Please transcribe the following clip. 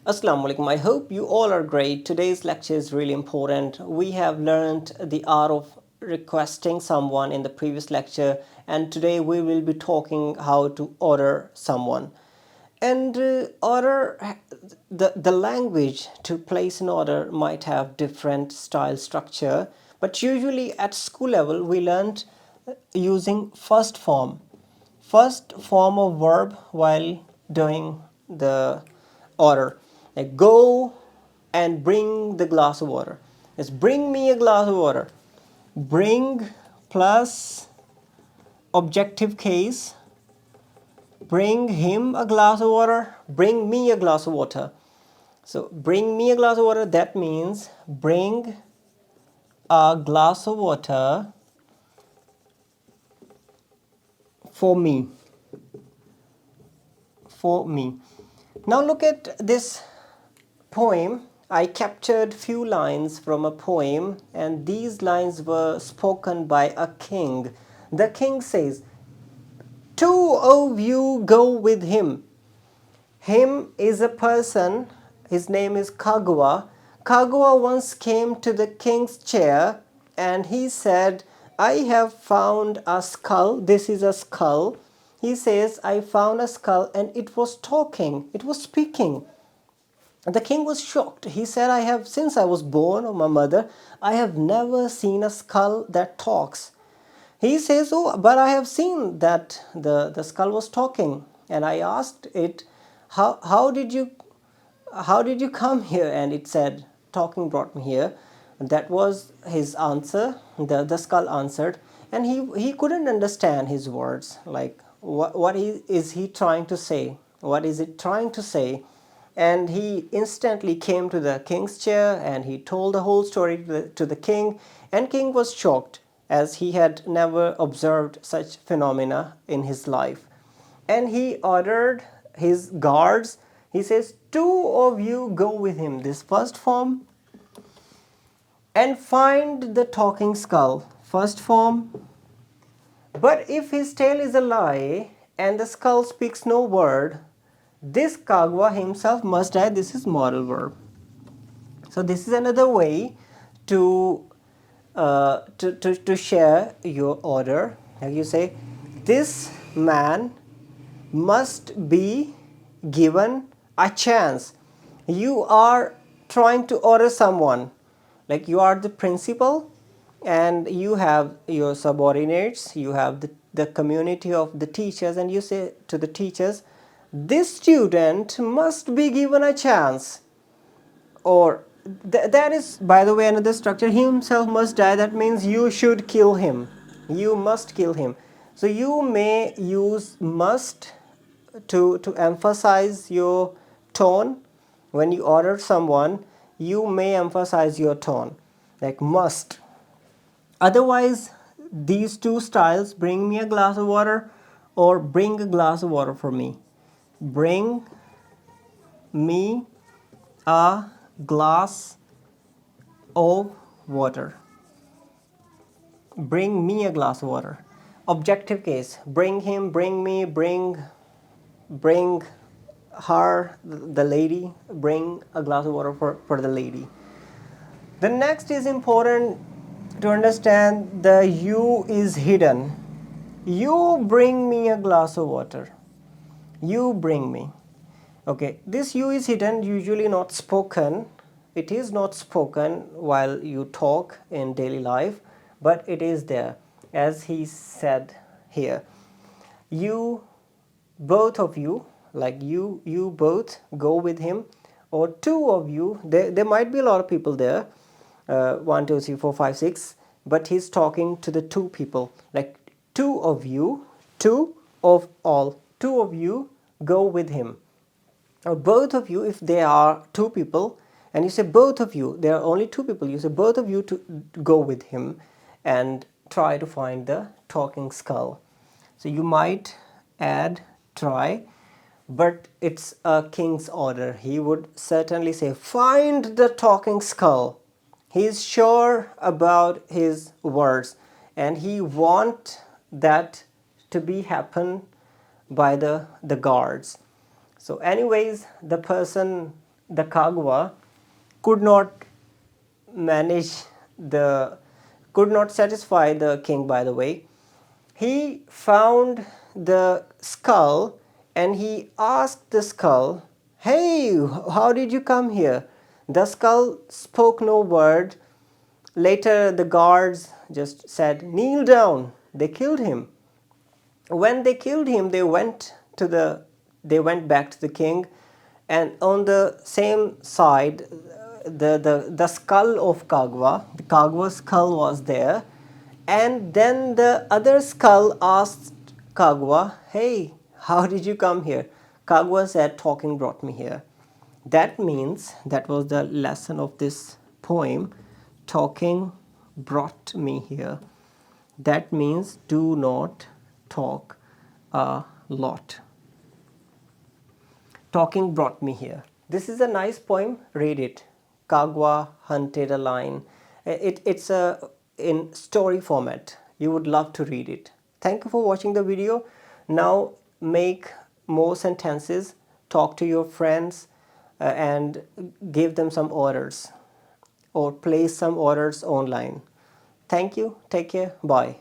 Assalamu alaikum. I hope you all are great. Today's lecture is really important. We have learned the art of requesting someone in the previous lecture, and today we will be talking how to order someone. And order, the language to place an order might have different style structure, but usually at school level we learned using first form of verb while doing the order, like go and bring the glass of water. It's bring me a glass of water. Bring plus objective case, bring him a glass of water, bring me a glass of water. So bring me a glass of water, that means bring a glass of water for me. Now look at this poem. I captured few lines from a poem, and these lines were spoken by a king. The king says, "Two of you go with him." Him is a person, his name is Kagwa. Kagwa once came to the king's chair and he said, "I have found a skull." This is a skull. He says, "I found a skull and it was talking, it was speaking." The king was shocked. He said, since I was born of my mother, I have never seen a skull that talks." He says, "Oh, but I have seen that the skull was talking." And I asked it, how did you come here? And it said, "Talking brought me here." And that was his answer. The skull answered, and he couldn't understand his words. Like, what is he trying to say? What is it trying to say? And he instantly came to the king's chair and he told the whole story to the king. And king was shocked, as he had never observed such phenomena in his life. And he ordered his guards. He says, "Two of you go with him," this first form, "and find the talking skull," first form. "But if his tale is a lie and the skull speaks no word, this Kagwa himself must die." This is modal verb. So this is another way to share your order. Like you say, "This man must be given a chance." You are trying to order someone, like you are the principal and you have your subordinates, you have the community of the teachers, and you say to the teachers, "This student must be given a chance." Or that is, by the way, another structure. "He himself must die," that means you should kill him, you must kill him. So you may use must to emphasize your tone. When you order someone, you may emphasize your tone, like must. Otherwise, these two styles, "bring me a glass of water" or "bring a glass of water for me." Bring me a glass of water. Bring me a glass of water. Objective case, bring him, bring me, bring her, the lady, bring a glass of water for the lady. The next is important to understand. The you is hidden. You bring me a glass of water. You bring me. Okay, this you is hidden, usually not spoken. It is not spoken while you talk in daily life, but it is there, as he said here. You, both of you, like you both go with him, or two of you. There might be a lot of people there, 1 2 3 4 5 6, but he's talking to the two people, like two of you, two of all, two of you go with him. Or both of you, if there are two people, and you say both of you, there are only two people, you say both of you to go with him and try to find the talking skull. So you might add try, but it's a king's order. He would certainly say, "Find the talking skull." He is sure about his words and he wants that to be happen by the guards. So anyways, the person the Kagwa could not could not satisfy the king, by the way. He found the skull and he asked the skull, "Hey, how did you come here?" The skull spoke no word. Later, the guards just said, "Kneel down." They killed him. When they killed him, they went back to the king, and on the same side, the skull of Kagwa, the Kagwa's skull was there, and then the other skull asked Kagwa, "Hey, how did you come here?" Kagwa said, "Talking brought me here." That means, that was the lesson of this poem, talking brought me here. That means do not talk a lot. Talking brought me here. This is a nice poem. Read it. Kagwa hunted a lion. It's in story format. You would love to read it. Thank you for watching the video. Now make more sentences. Talk to your friends and give them some orders or place some orders online. Thank you. Take care. Bye.